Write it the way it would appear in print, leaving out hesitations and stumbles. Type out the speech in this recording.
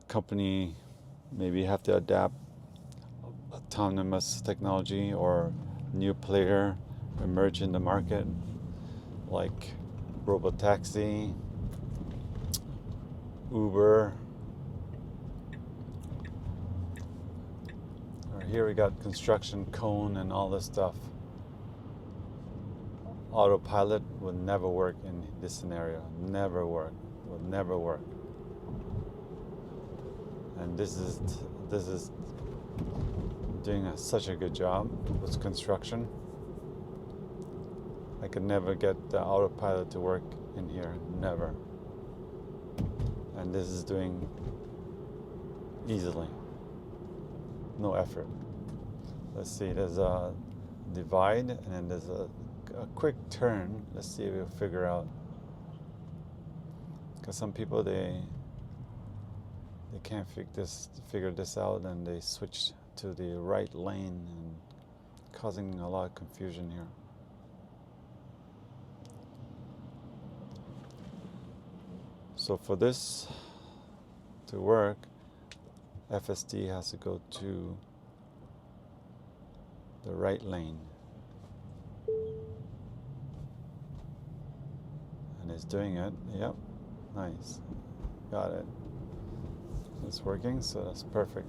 company maybe have to adapt autonomous technology or new player emerge in the market like robotaxi, Uber. Or here we got construction cone and all this stuff. Autopilot would never work in this scenario. Never work. Would never work. And this is doing such a good job with construction. I could never get the autopilot to work in here. Never. And this is doing easily. No effort. Let's see, there's a divide and then there's a quick turn. Let's see if we'll figure out. Because some people, they can't figure this out, and they switch to the right lane and causing a lot of confusion here. So for this to work, FSD has to go to the right lane. And it's doing it. Yep. Nice. Got it. It's working, so that's perfect.